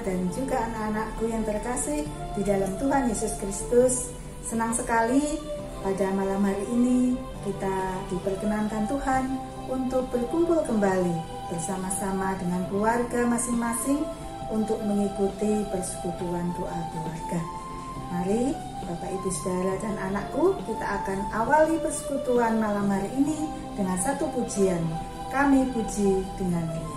dan juga anak-anakku yang terkasih di dalam Tuhan Yesus Kristus. Senang sekali pada malam hari ini kita diperkenankan Tuhan untuk berkumpul kembali bersama-sama dengan keluarga masing-masing untuk mengikuti persekutuan doa keluarga. Mari Bapak Ibu Saudara dan anakku, kita akan awali persekutuan malam hari ini dengan satu pujian. Kami puji dengan riang.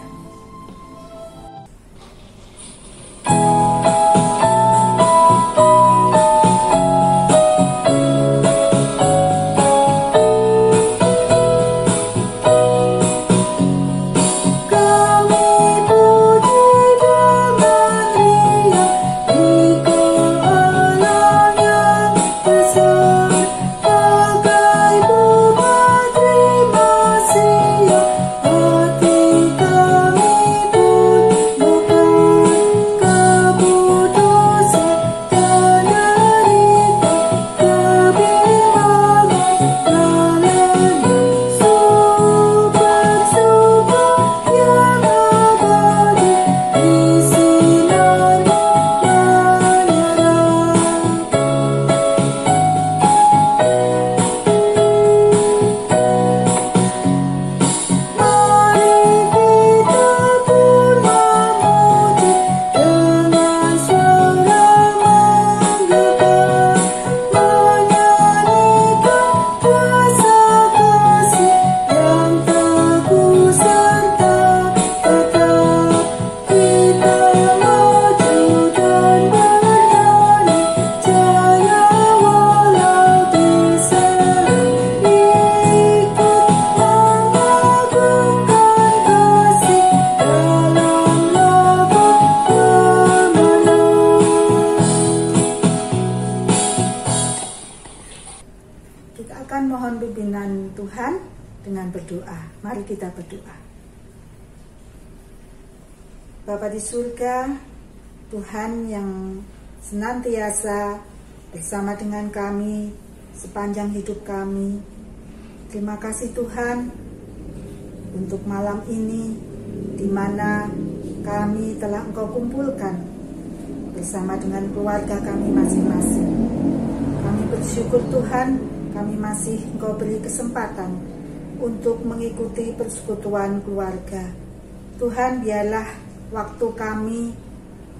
Mohon pimpinan Tuhan dengan berdoa. Mari kita berdoa. Bapa di surga, Tuhan yang senantiasa bersama dengan kami sepanjang hidup kami. Terima kasih Tuhan untuk malam ini di mana kami telah Engkau kumpulkan bersama dengan keluarga kami masing-masing. Kami bersyukur Tuhan, kami masih Engkau beri kesempatan untuk mengikuti persekutuan keluarga. Tuhan, biarlah waktu kami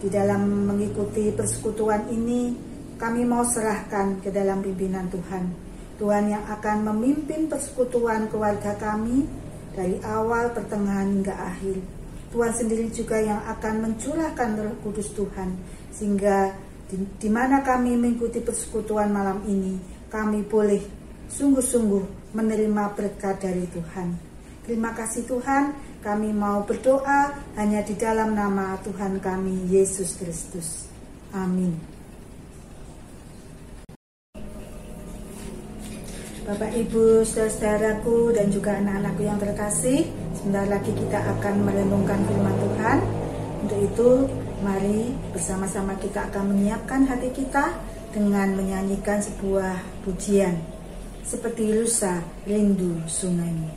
di dalam mengikuti persekutuan ini, kami mau serahkan ke dalam pimpinan Tuhan. Tuhan yang akan memimpin persekutuan keluarga kami dari awal, pertengahan hingga akhir. Tuhan sendiri juga yang akan mencurahkan Roh Kudus Tuhan, sehingga di mana kami mengikuti persekutuan malam ini, kami boleh sungguh-sungguh menerima berkat dari Tuhan. Terima kasih Tuhan, kami mau berdoa hanya di dalam nama Tuhan kami, Yesus Kristus. Amin. Bapak, Ibu, saudara-saudaraku, dan juga anak-anakku yang terkasih, sebentar lagi kita akan merenungkan firman Tuhan. Untuk itu, mari bersama-sama kita akan menyiapkan hati kita dengan menyanyikan sebuah pujian. Seperti lusa rindu sungaimu.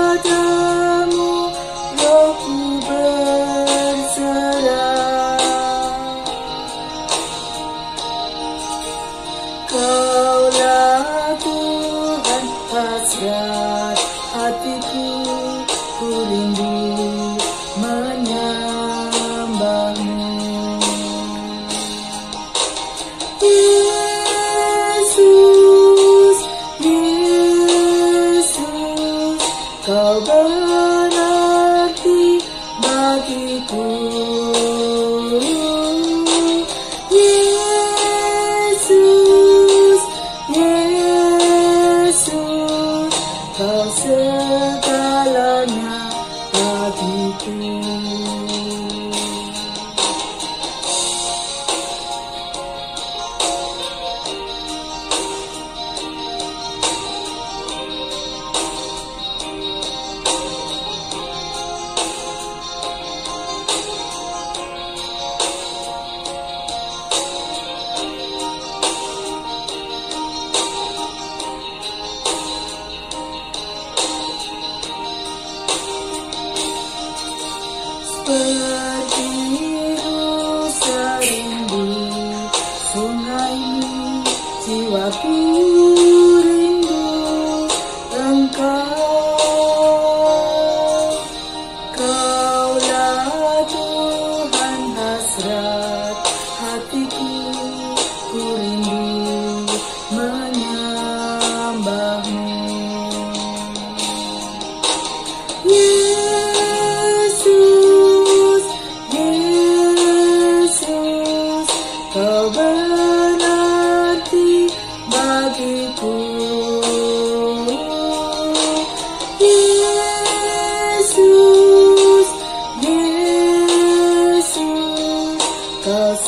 Kepadamu rohku berserah.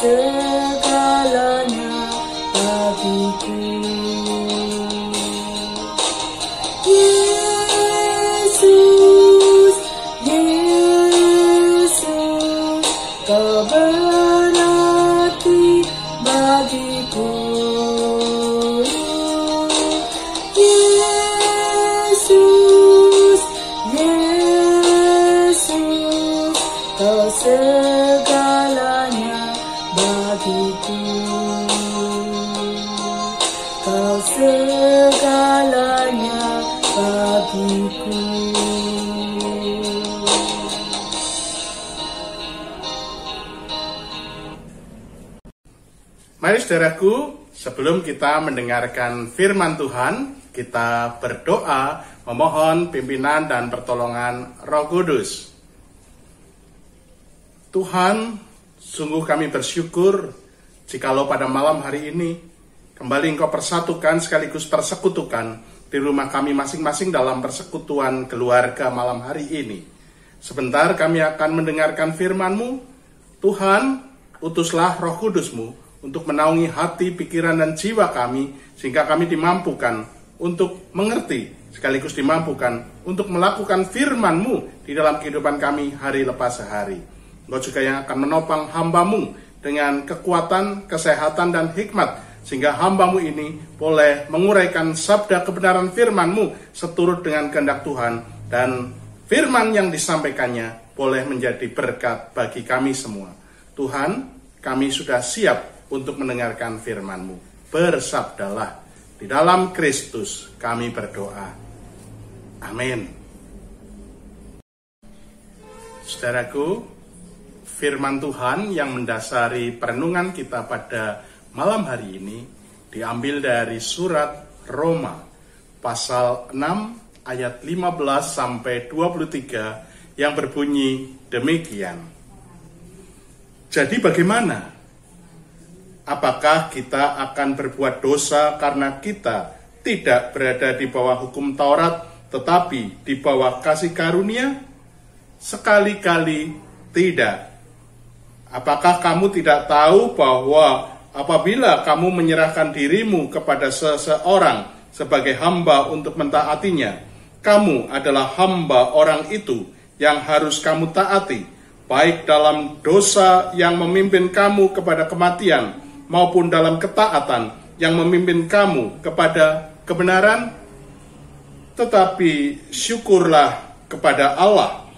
segalanya bagiku. Yesus, Yesus, Kau berarti bagiku. Yesus, Yesus, Kau segalanya bagiku. Kau segalanya bagiku. Mari saudaraku, sebelum kita mendengarkan firman Tuhan, kita berdoa memohon pimpinan dan pertolongan Roh Kudus. Tuhan, sungguh kami bersyukur jikalau pada malam hari ini kembali Engkau persatukan sekaligus persekutukan di rumah kami masing-masing dalam persekutuan keluarga malam hari ini. Sebentar kami akan mendengarkan firman-Mu. Tuhan, utuslah Roh Kudus-Mu untuk menaungi hati, pikiran, dan jiwa kami, sehingga kami dimampukan untuk mengerti, sekaligus dimampukan untuk melakukan firman-Mu di dalam kehidupan kami hari lepas hari. Engkau juga yang akan menopang hamba-Mu dengan kekuatan, kesehatan, dan hikmat, sehingga hamba-Mu ini boleh menguraikan sabda kebenaran firman-Mu seturut dengan kehendak Tuhan, dan firman yang disampaikannya boleh menjadi berkat bagi kami semua. Tuhan, kami sudah siap untuk mendengarkan firman-Mu. Bersabdalah, di dalam Kristus kami berdoa. Amin. Saudaraku, firman Tuhan yang mendasari perenungan kita pada malam hari ini diambil dari surat Roma, pasal 6 ayat 15 sampai 23 yang berbunyi demikian. Jadi bagaimana? Apakah kita akan berbuat dosa karena kita tidak berada di bawah hukum Taurat, tetapi di bawah kasih karunia? Sekali-kali tidak. Apakah kamu tidak tahu bahwa apabila kamu menyerahkan dirimu kepada seseorang sebagai hamba untuk mentaatinya, kamu adalah hamba orang itu yang harus kamu taati, baik dalam dosa yang memimpin kamu kepada kematian, maupun dalam ketaatan yang memimpin kamu kepada kebenaran. Tetapi syukurlah kepada Allah.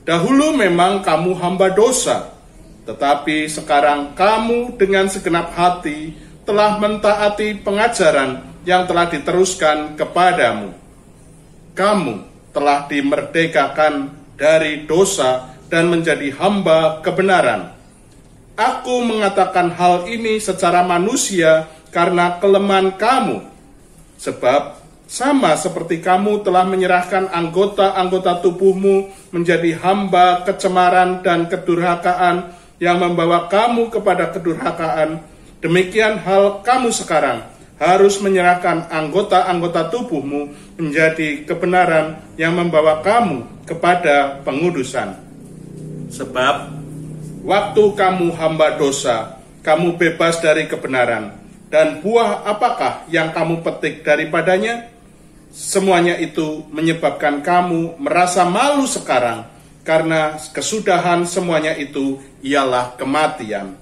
Dahulu memang kamu hamba dosa, tetapi sekarang kamu dengan segenap hati telah mentaati pengajaran yang telah diteruskan kepadamu. Kamu telah dimerdekakan dari dosa dan menjadi hamba kebenaran. Aku mengatakan hal ini secara manusia karena kelemahan kamu. Sebab sama seperti kamu telah menyerahkan anggota-anggota tubuhmu menjadi hamba kecemaran dan kedurhakaan yang membawa kamu kepada kedurhakaan, demikian hal kamu sekarang harus menyerahkan anggota-anggota tubuhmu menjadi kebenaran yang membawa kamu kepada pengudusan. Sebab waktu kamu hamba dosa, kamu bebas dari kebenaran. Dan buah apakah yang kamu petik daripadanya? Semuanya itu menyebabkan kamu merasa malu sekarang, karena kesudahan semuanya itu ialah kematian.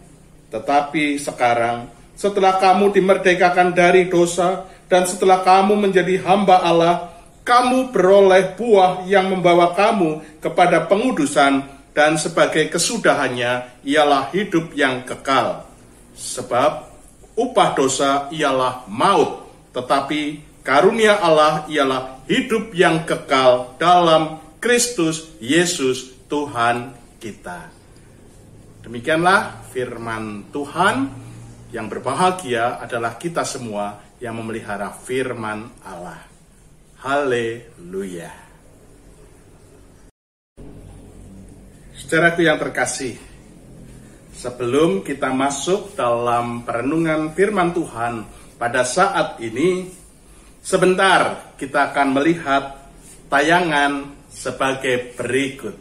Tetapi sekarang, setelah kamu dimerdekakan dari dosa, dan setelah kamu menjadi hamba Allah, kamu beroleh buah yang membawa kamu kepada pengudusan, dan sebagai kesudahannya ialah hidup yang kekal. Sebab upah dosa ialah maut, tetapi karunia Allah ialah hidup yang kekal dalam Kristus Yesus Tuhan kita. Demikianlah firman Tuhan. Yang berbahagia adalah kita semua yang memelihara firman Allah. Haleluya. Saudaraku yang terkasih, sebelum kita masuk dalam perenungan firman Tuhan pada saat ini, sebentar kita akan melihat tayangan sebagai berikut.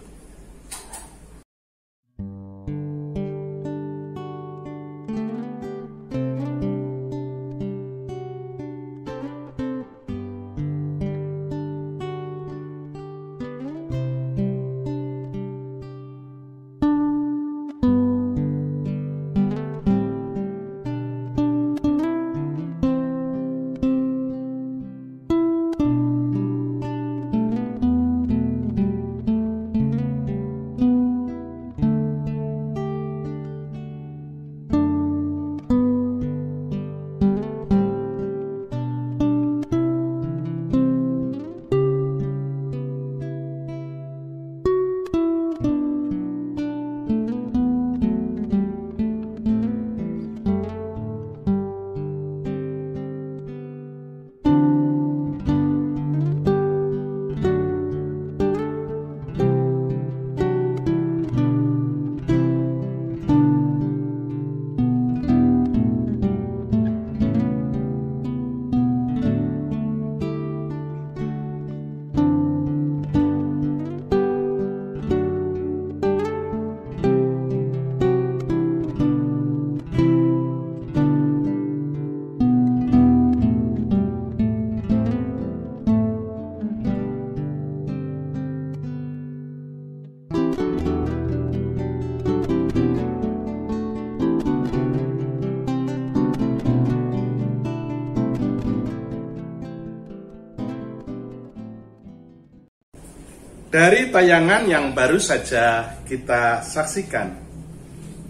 dari tayangan yang baru saja kita saksikan,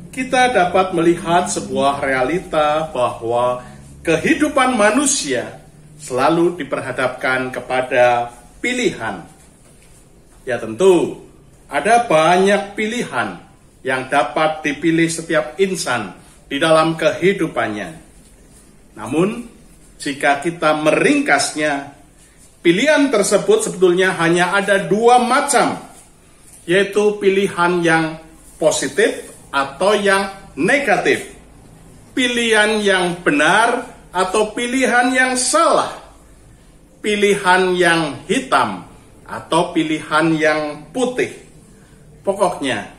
kita dapat melihat sebuah realita bahwa kehidupan manusia selalu diperhadapkan kepada pilihan. Ya tentu, ada banyak pilihan yang dapat dipilih setiap insan di dalam kehidupannya. Namun, jika kita meringkasnya, pilihan tersebut sebetulnya hanya ada dua macam, yaitu pilihan yang positif atau yang negatif. Pilihan yang benar atau pilihan yang salah. Pilihan yang hitam atau pilihan yang putih. Pokoknya,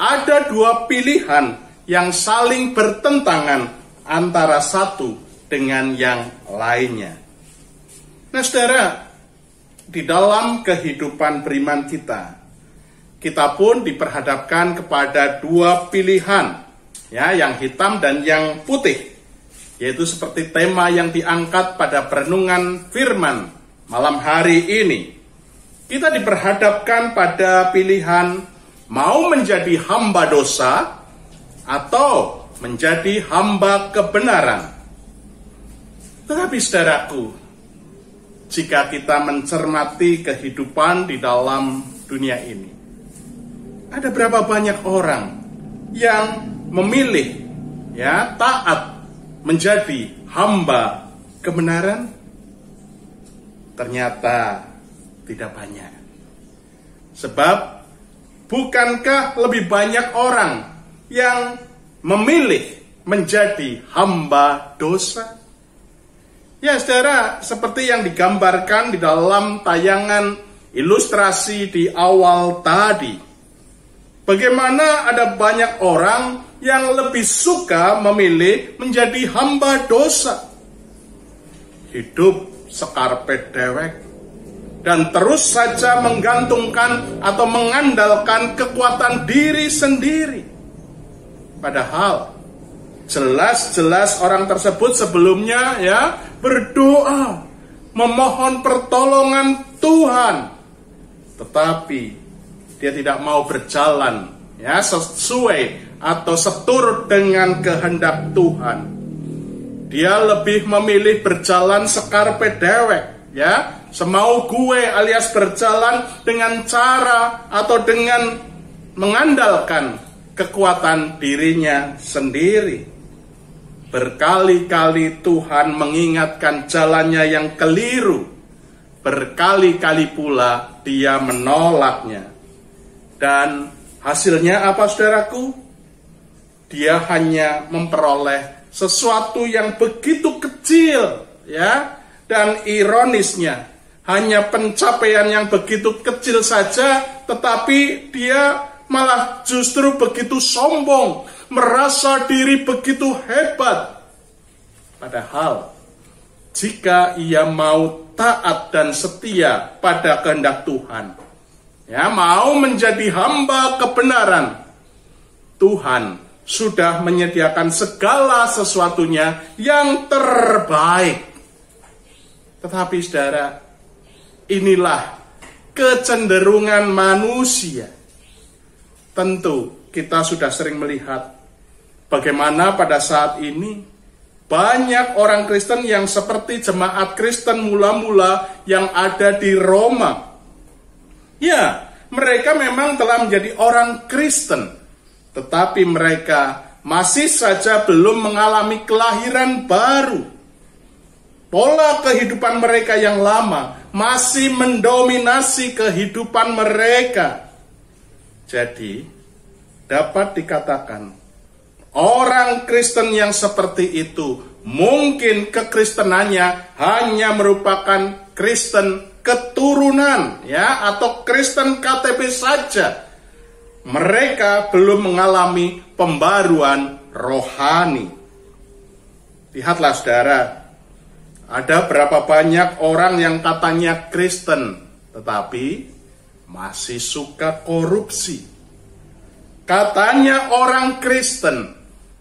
ada dua pilihan yang saling bertentangan antara satu dengan yang lainnya. Nah, saudara, di dalam kehidupan beriman kita pun diperhadapkan kepada dua pilihan, ya, yang hitam dan yang putih, yaitu seperti tema yang diangkat pada perenungan firman malam hari ini. Kita diperhadapkan pada pilihan mau menjadi hamba dosa atau menjadi hamba kebenaran. Tetapi saudaraku, jika kita mencermati kehidupan di dalam dunia ini, ada berapa banyak orang yang memilih, ya, taat menjadi hamba kebenaran? Ternyata tidak banyak. Sebab bukankah lebih banyak orang yang memilih menjadi hamba dosa? Ya, saudara, seperti yang digambarkan di dalam tayangan ilustrasi di awal tadi. Bagaimana ada banyak orang yang lebih suka memilih menjadi hamba dosa. Hidup sekarpet dewek dan terus saja menggantungkan atau mengandalkan kekuatan diri sendiri. Padahal jelas-jelas orang tersebut sebelumnya, ya, berdoa, memohon pertolongan Tuhan. Tetapi dia tidak mau berjalan, ya, sesuai atau seturut dengan kehendak Tuhan. Dia lebih memilih berjalan sekarpet dewek, ya, semau gue, alias berjalan dengan cara atau dengan mengandalkan kekuatan dirinya sendiri. Berkali-kali Tuhan mengingatkan jalannya yang keliru. Berkali-kali pula dia menolaknya. Dan hasilnya apa, saudaraku? Dia hanya memperoleh sesuatu yang begitu kecil, ya. Dan ironisnya, hanya pencapaian yang begitu kecil saja, tetapi dia malah justru begitu sombong, merasa diri begitu hebat. Padahal jika ia mau taat dan setia pada kehendak Tuhan, ya, mau menjadi hamba kebenaran, Tuhan sudah menyediakan segala sesuatunya yang terbaik. Tetapi saudara, inilah kecenderungan manusia. Tentu kita sudah sering melihat bagaimana pada saat ini banyak orang Kristen yang seperti jemaat Kristen mula-mula yang ada di Roma. Ya, mereka memang telah menjadi orang Kristen, tetapi mereka masih saja belum mengalami kelahiran baru. Pola kehidupan mereka yang lama masih mendominasi kehidupan mereka. Jadi, dapat dikatakan, orang Kristen yang seperti itu mungkin kekristenannya hanya merupakan Kristen keturunan, ya, atau Kristen KTP saja. Mereka belum mengalami pembaruan rohani. Lihatlah saudara, ada berapa banyak orang yang katanya Kristen, tetapi masih suka korupsi. Katanya orang Kristen,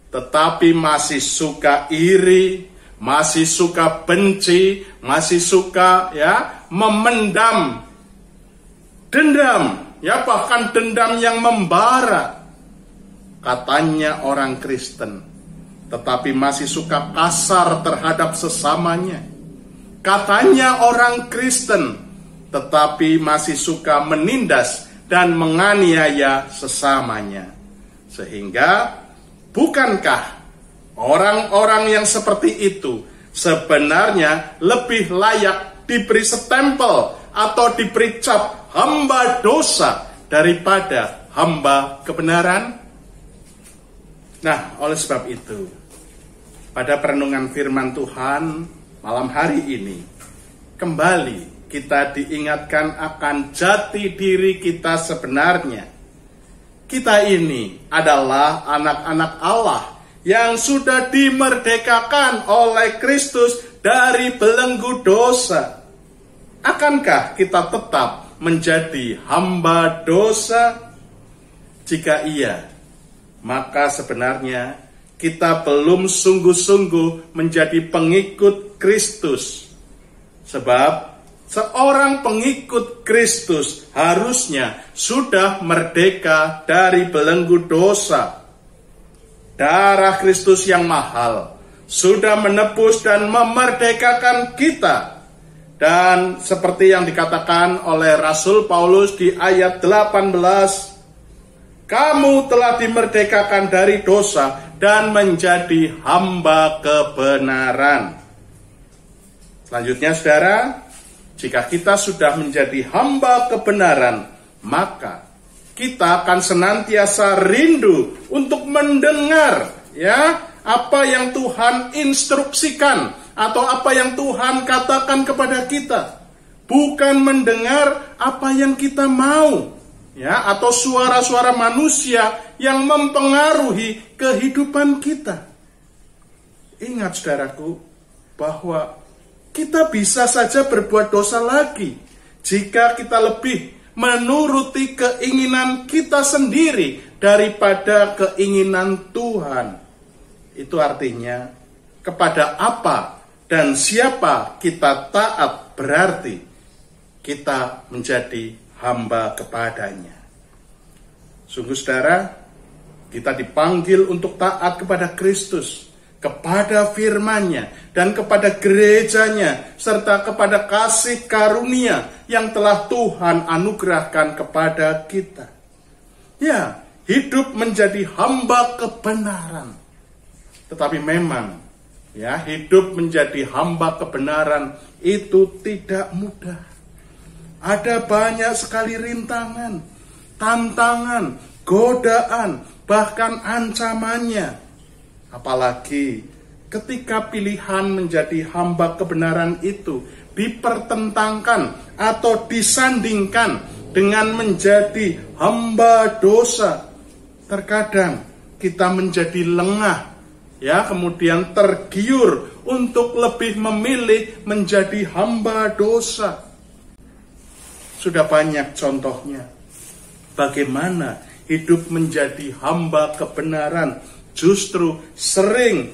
tetapi masih suka iri, masih suka benci, masih suka, ya, memendam dendam, ya bahkan dendam yang membara. Katanya orang Kristen, tetapi masih suka kasar terhadap sesamanya. Katanya orang Kristen, tetapi masih suka menindas dan menganiaya sesamanya. Sehingga, bukankah orang-orang yang seperti itu sebenarnya lebih layak diberi stempel atau diberi cap hamba dosa daripada hamba kebenaran? Nah, oleh sebab itu, pada perenungan firman Tuhan malam hari ini, kembali kita diingatkan akan jati diri kita sebenarnya. Kita ini adalah anak-anak Allah yang sudah dimerdekakan oleh Kristus dari belenggu dosa. Akankah kita tetap menjadi hamba dosa? Jika iya, maka sebenarnya kita belum sungguh-sungguh menjadi pengikut Kristus. Sebab seorang pengikut Kristus harusnya sudah merdeka dari belenggu dosa. Darah Kristus yang mahal sudah menebus dan memerdekakan kita. Dan seperti yang dikatakan oleh Rasul Paulus di ayat 18, kamu telah dimerdekakan dari dosa dan menjadi hamba kebenaran. Selanjutnya, saudara, jika kita sudah menjadi hamba kebenaran, maka kita akan senantiasa rindu untuk mendengar apa yang Tuhan instruksikan atau apa yang Tuhan katakan kepada kita. Bukan mendengar apa yang kita mau, atau suara-suara manusia yang mempengaruhi kehidupan kita. Ingat, saudaraku, bahwa kita bisa saja berbuat dosa lagi jika kita lebih menuruti keinginan kita sendiri daripada keinginan Tuhan. Itu artinya kepada apa dan siapa kita taat berarti kita menjadi hamba kepadanya. Sungguh, saudara, kita dipanggil untuk taat kepada Kristus, kepada firman-Nya, dan kepada gerejanya, serta kepada kasih karunia yang telah Tuhan anugerahkan kepada kita. Ya, hidup menjadi hamba kebenaran. Tetapi memang, hidup menjadi hamba kebenaran itu tidak mudah. Ada banyak sekali rintangan, tantangan, godaan, bahkan ancamannya. Apalagi ketika pilihan menjadi hamba kebenaran itu dipertentangkan atau disandingkan dengan menjadi hamba dosa. Terkadang kita menjadi lengah, kemudian tergiur untuk lebih memilih menjadi hamba dosa. Sudah banyak contohnya bagaimana hidup menjadi hamba kebenaran justru sering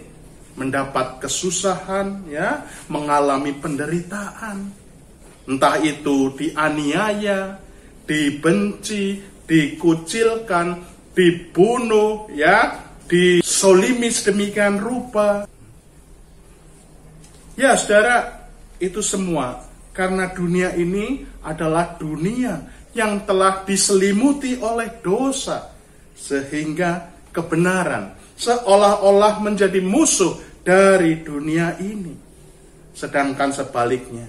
mendapat kesusahan, mengalami penderitaan. Entah itu dianiaya, dibenci, dikucilkan, dibunuh, disolimi sedemikian rupa. Ya, saudara, itu semua karena dunia ini adalah dunia yang telah diselimuti oleh dosa, sehingga kebenaran seolah-olah menjadi musuh dari dunia ini. Sedangkan sebaliknya,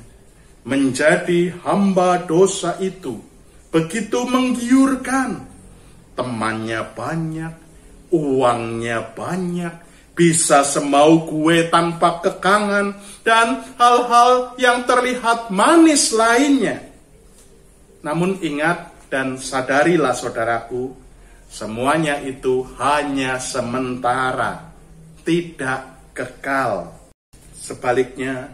menjadi hamba dosa itu begitu menggiurkan. Temannya banyak, uangnya banyak, bisa semau gue tanpa kekangan, dan hal-hal yang terlihat manis lainnya. Namun ingat dan sadarilah, saudaraku, semuanya itu hanya sementara, tidak kekal. Sebaliknya,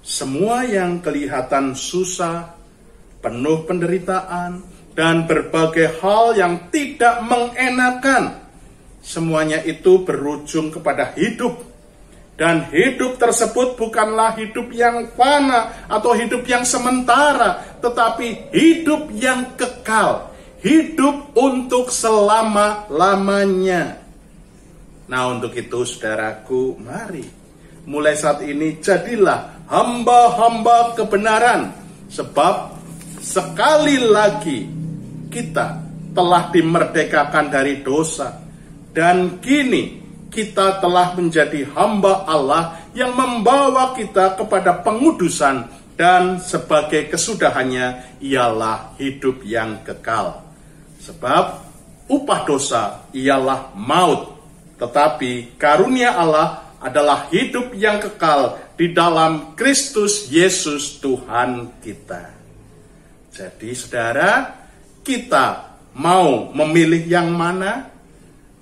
semua yang kelihatan susah, penuh penderitaan, dan berbagai hal yang tidak mengenakan, semuanya itu berujung kepada hidup Dan hidup tersebut bukanlah hidup yang fana atau hidup yang sementara, tetapi hidup yang kekal, hidup untuk selama-lamanya. Nah, untuk itu saudaraku, mari mulai saat ini jadilah hamba-hamba kebenaran, sebab sekali lagi kita telah dimerdekakan dari dosa, dan kini kita telah menjadi hamba Allah yang membawa kita kepada pengudusan, dan sebagai kesudahannya ialah hidup yang kekal. Sebab upah dosa ialah maut, tetapi karunia Allah adalah hidup yang kekal di dalam Kristus Yesus Tuhan kita. Jadi saudara, kita mau memilih yang mana?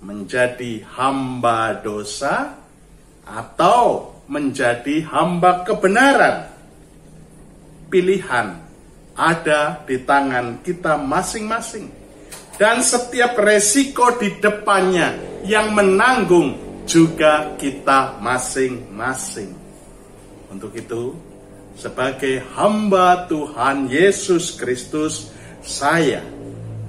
Menjadi hamba dosa atau menjadi hamba kebenaran? Pilihan ada di tangan kita masing-masing, dan setiap resiko di depannya yang menanggung juga kita masing-masing. Untuk itu, sebagai hamba Tuhan Yesus Kristus, saya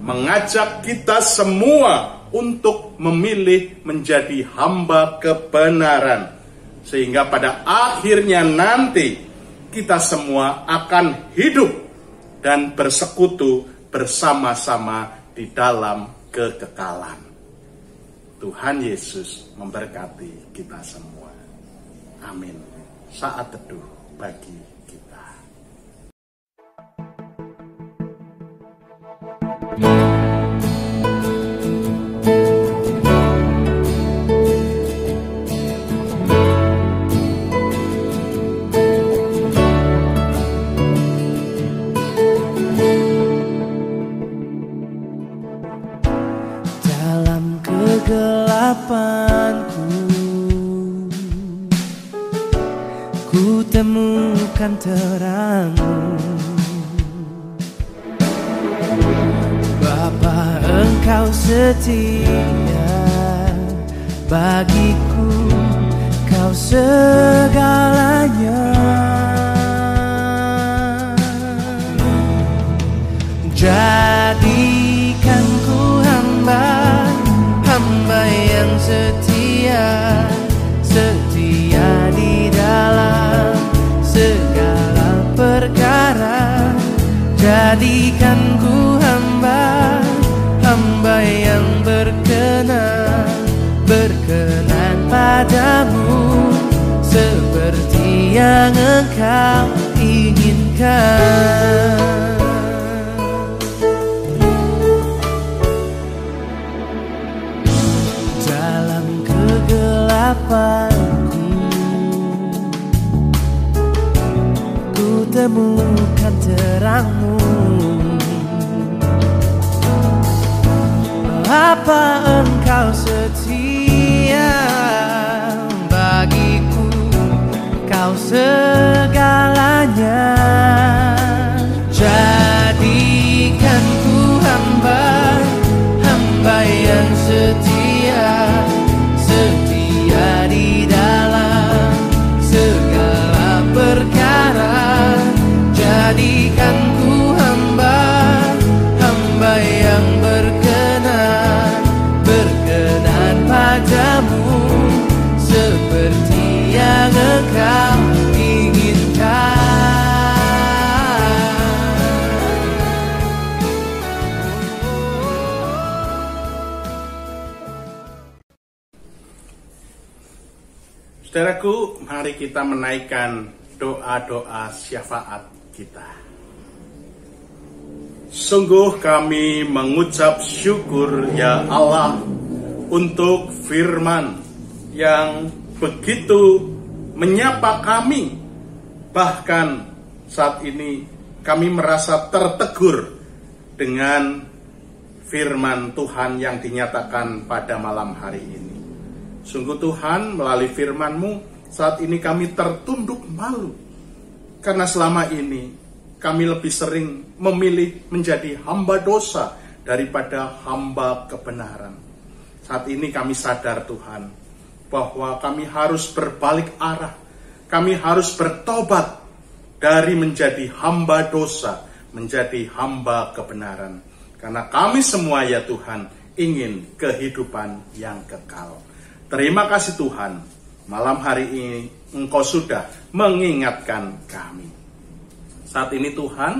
mengajak kita semua untuk memilih menjadi hamba kebenaran, sehingga pada akhirnya nanti kita semua akan hidup dan bersekutu bersama-sama di dalam kekekalan. Tuhan Yesus memberkati kita semua. Amin. Saat teduh bagi kita. Ku temukan terang-Mu, Bapa, Engkau setia bagiku, Kau segalanya. Jadikan ku hamba yang setia di dalam segala perkara. Jadikan ku hamba yang berkenan padamu, seperti yang Engkau inginkan. Dalam kegelapanku, ku temukan terang-Mu. Bapa, Engkau setia bagiku, Kau segalanya. Jadikan ku hamba yang setia di dalam segala perkara. Jadikan ku hamba yang berkenan padamu, seperti yang Engkau inginkan. Saudaraku, mari kita menaikkan doa-doa syafaat kita. Sungguh kami mengucap syukur ya Allah untuk firman yang begitu menyapa kami. Bahkan saat ini kami merasa tertegur dengan firman Tuhan yang dinyatakan pada malam hari ini. Sungguh Tuhan, melalui firman-Mu saat ini kami tertunduk malu, karena selama ini kami lebih sering memilih menjadi hamba dosa daripada hamba kebenaran. Saat ini kami sadar Tuhan, bahwa kami harus berbalik arah. Kami harus bertobat dari menjadi hamba dosa, menjadi hamba kebenaran. Karena kami semua ya Tuhan ingin kehidupan yang kekal. Terima kasih Tuhan, malam hari ini Engkau sudah mengingatkan kami. Saat ini Tuhan,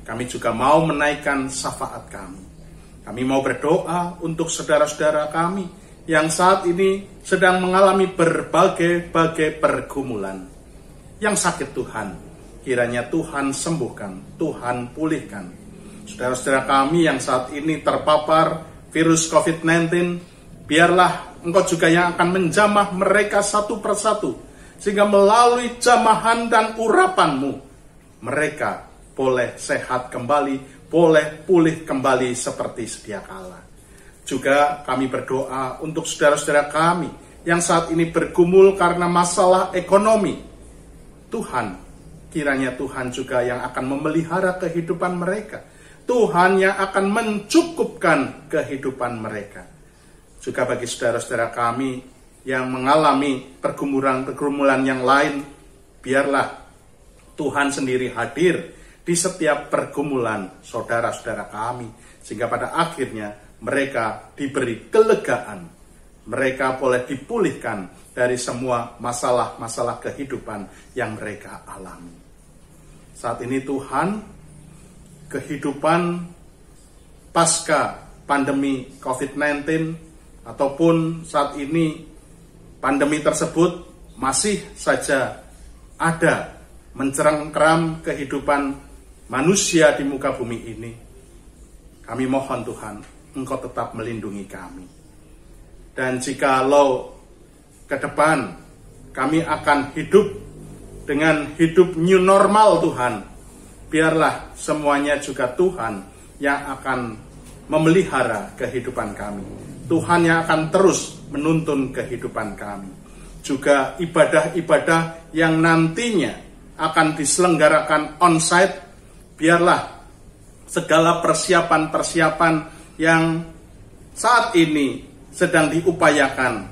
kami juga mau menaikkan syafaat kami. Kami mau berdoa untuk saudara-saudara kami yang saat ini sedang mengalami berbagai pergumulan. Yang sakit Tuhan, kiranya Tuhan sembuhkan, Tuhan pulihkan. Saudara-saudara kami yang saat ini terpapar virus COVID-19, biarlah Engkau juga yang akan menjamah mereka satu persatu, sehingga melalui jamahan dan urapan-Mu, mereka boleh sehat kembali, boleh pulih kembali seperti sedia kala. Juga kami berdoa untuk saudara-saudara kami yang saat ini bergumul karena masalah ekonomi. Tuhan, kiranya Tuhan juga yang akan memelihara kehidupan mereka. Tuhan yang akan mencukupkan kehidupan mereka. Juga bagi saudara-saudara kami yang mengalami pergumulan yang lain, biarlah Tuhan sendiri hadir di setiap pergumulan saudara-saudara kami, sehingga pada akhirnya mereka diberi kelegaan, mereka boleh dipulihkan dari semua masalah-masalah kehidupan yang mereka alami. Saat ini Tuhan, kehidupan pasca pandemi COVID-19 ataupun saat ini pandemi tersebut masih saja ada mencerengkeram kehidupan manusia di muka bumi ini. Kami mohon Tuhan, Engkau tetap melindungi kami. Dan jikalau ke depan kami akan hidup dengan hidup new normal Tuhan, biarlah semuanya juga Tuhan yang akan memelihara kehidupan kami. Tuhan yang akan terus menuntun kehidupan kami. Juga ibadah-ibadah yang nantinya akan diselenggarakan on-site, biarlah segala persiapan-persiapan yang saat ini sedang diupayakan,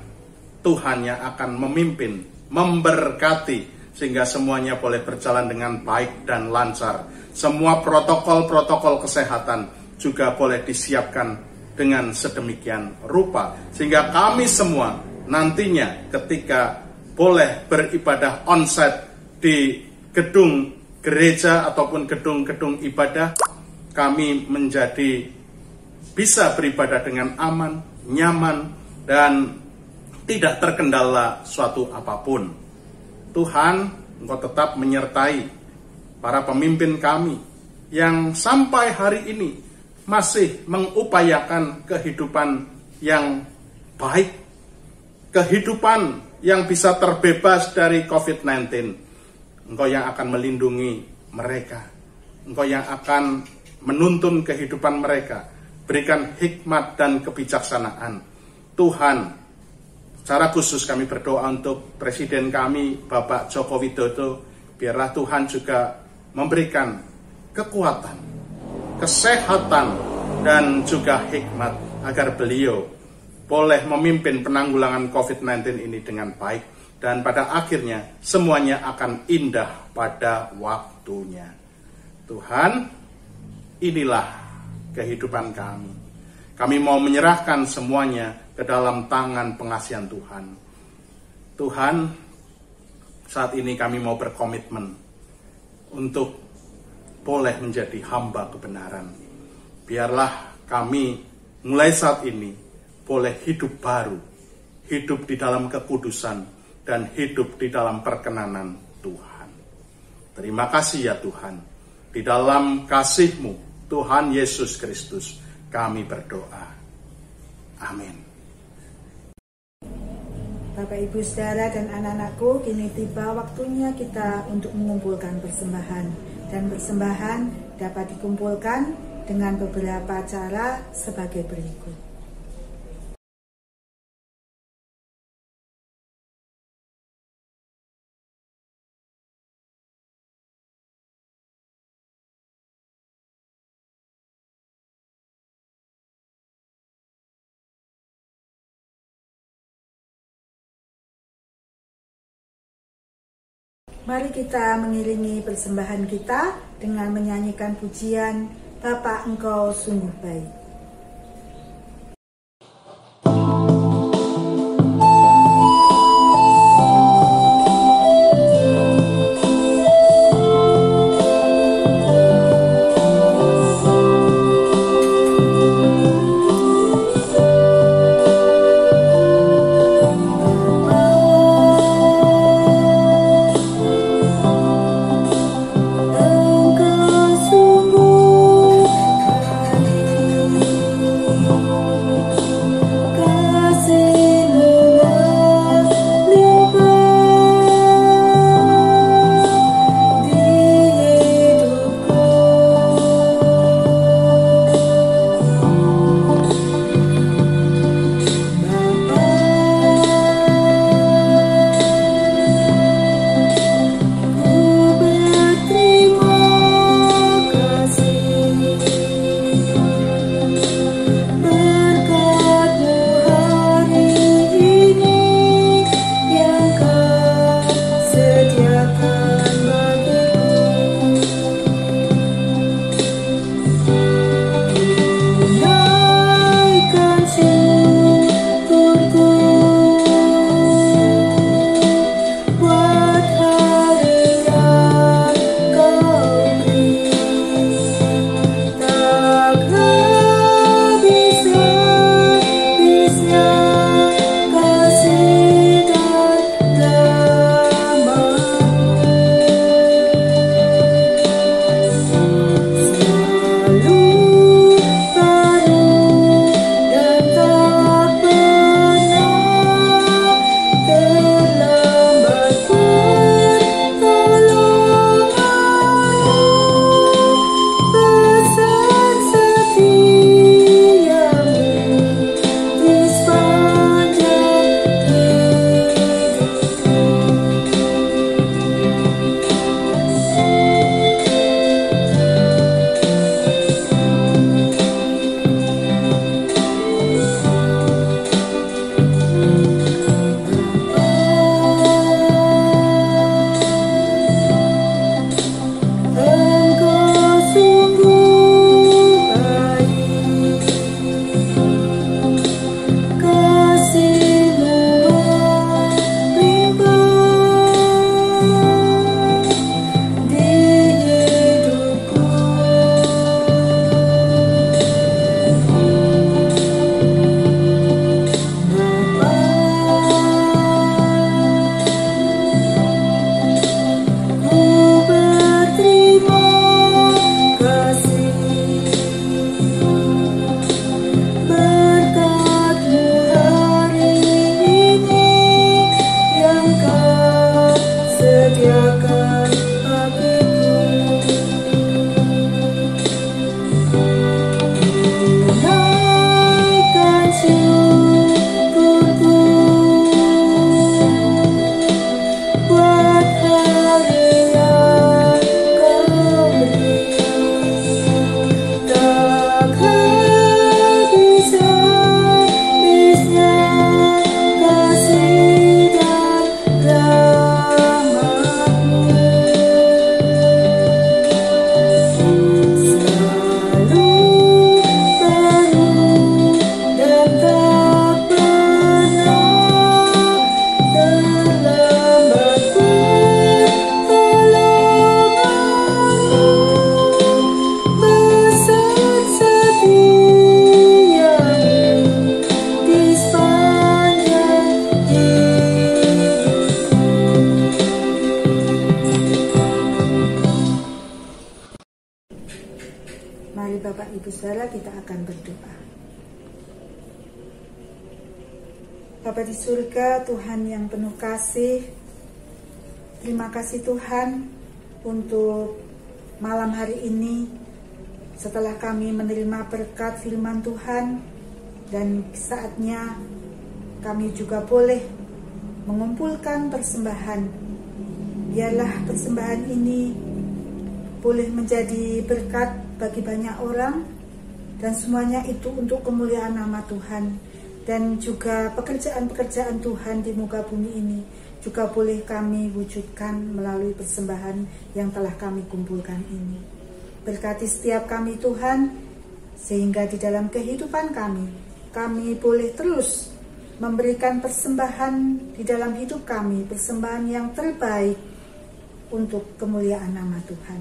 Tuhan yang akan memimpin, memberkati, sehingga semuanya boleh berjalan dengan baik dan lancar. Semua protokol-protokol kesehatan juga boleh disiapkan dengan sedemikian rupa, sehingga kami semua nantinya ketika boleh beribadah onsite di gedung gereja ataupun gedung-gedung ibadah, kami menjadi bisa beribadah dengan aman, nyaman, dan tidak terkendala suatu apapun. Tuhan, Engkau tetap menyertai para pemimpin kami yang sampai hari ini masih mengupayakan kehidupan yang baik, kehidupan yang bisa terbebas dari COVID-19. Engkau yang akan melindungi mereka, Engkau yang akan menuntun kehidupan mereka, berikan hikmat dan kebijaksanaan. Tuhan, secara khusus kami berdoa untuk Presiden kami, Bapak Joko Widodo, biarlah Tuhan juga memberikan kekuatan, kesehatan, dan juga hikmat agar beliau boleh memimpin penanggulangan COVID-19 ini dengan baik, dan pada akhirnya semuanya akan indah pada waktunya. Tuhan, inilah kehidupan kami. Kami mau menyerahkan semuanya ke dalam tangan pengasihan Tuhan. Tuhan, saat ini kami mau berkomitmen untuk boleh menjadi hamba kebenaran. Biarlah kami mulai saat ini boleh hidup baru, hidup di dalam kekudusan, dan hidup di dalam perkenanan Tuhan. Terima kasih ya Tuhan. Di dalam kasih-Mu, Tuhan Yesus Kristus, kami berdoa. Amin. Bapak, Ibu, Saudara, dan anak-anakku, kini tiba waktunya kita untuk mengumpulkan persembahan. Dan persembahan dapat dikumpulkan dengan beberapa cara sebagai berikut. Mari kita mengiringi persembahan kita dengan menyanyikan pujian Bapa Engkau Sungguh Baik. Mari Bapak Ibu Saudara, kita akan berdoa. Bapa di surga, Tuhan yang penuh kasih, terima kasih Tuhan untuk malam hari ini. Setelah kami menerima berkat firman Tuhan, dan saatnya kami juga boleh mengumpulkan persembahan. Biarlah persembahan ini boleh menjadi berkat bagi banyak orang, dan semuanya itu untuk kemuliaan nama Tuhan, dan juga pekerjaan-pekerjaan Tuhan di muka bumi ini. juga boleh kami wujudkan melalui persembahan yang telah kami kumpulkan ini. Berkati setiap kami Tuhan, sehingga di dalam kehidupan kami boleh terus memberikan persembahan di dalam hidup kami, persembahan yang terbaik untuk kemuliaan nama Tuhan.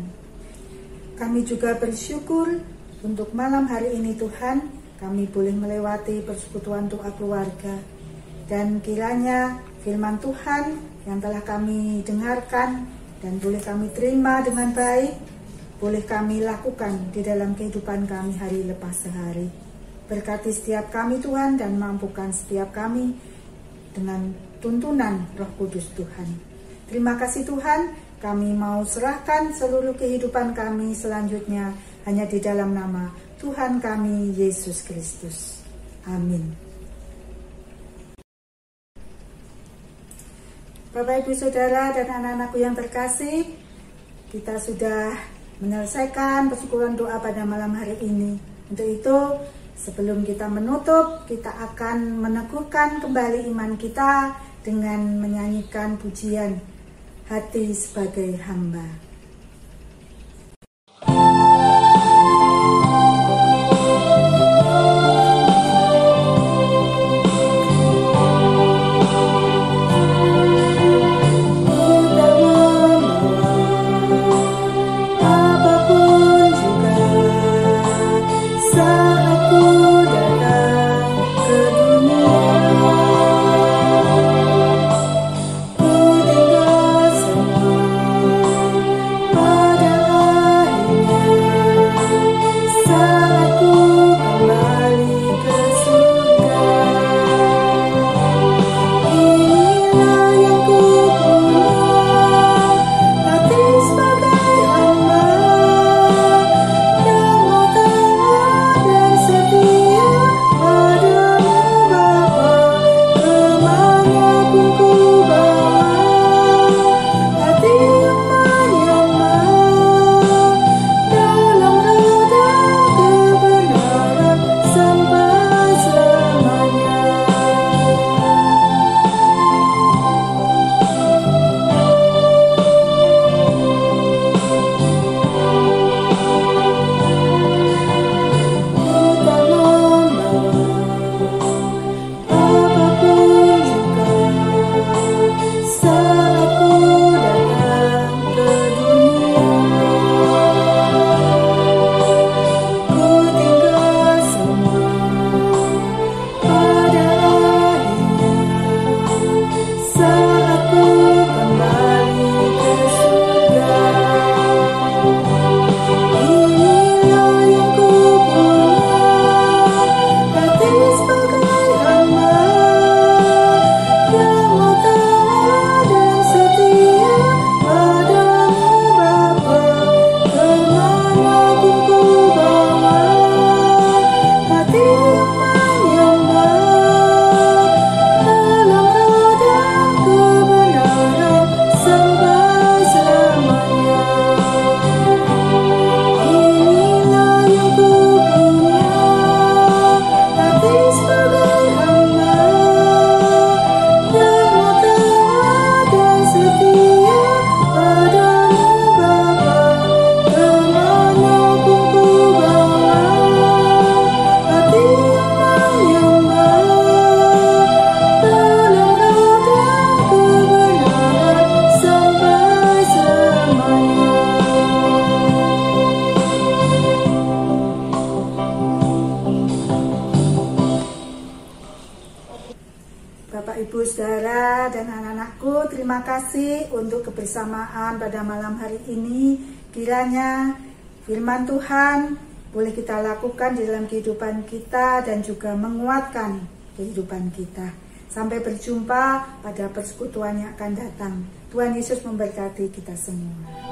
Kami juga bersyukur untuk malam hari ini Tuhan, kami boleh melewati persekutuan doa keluarga, dan kiranya firman Tuhan yang telah kami dengarkan dan boleh kami terima dengan baik, boleh kami lakukan di dalam kehidupan kami hari lepas sehari. Berkati setiap kami Tuhan dan mampukan setiap kami dengan tuntunan Roh Kudus Tuhan. Terima kasih Tuhan, kami mau serahkan seluruh kehidupan kami selanjutnya hanya di dalam nama Tuhan kami Yesus Kristus. Amin. Bapak, Ibu, Saudara, dan anak-anakku yang terkasih, kita sudah menyelesaikan persekutuan doa pada malam hari ini. Untuk itu, sebelum kita menutup, kita akan meneguhkan kembali iman kita dengan menyanyikan pujian Hati Sebagai Hamba. Ibu, Saudara, dan anak-anakku, terima kasih untuk kebersamaan pada malam hari ini. Kiranya firman Tuhan boleh kita lakukan di dalam kehidupan kita dan juga menguatkan kehidupan kita. Sampai berjumpa pada persekutuan yang akan datang. Tuhan Yesus memberkati kita semua.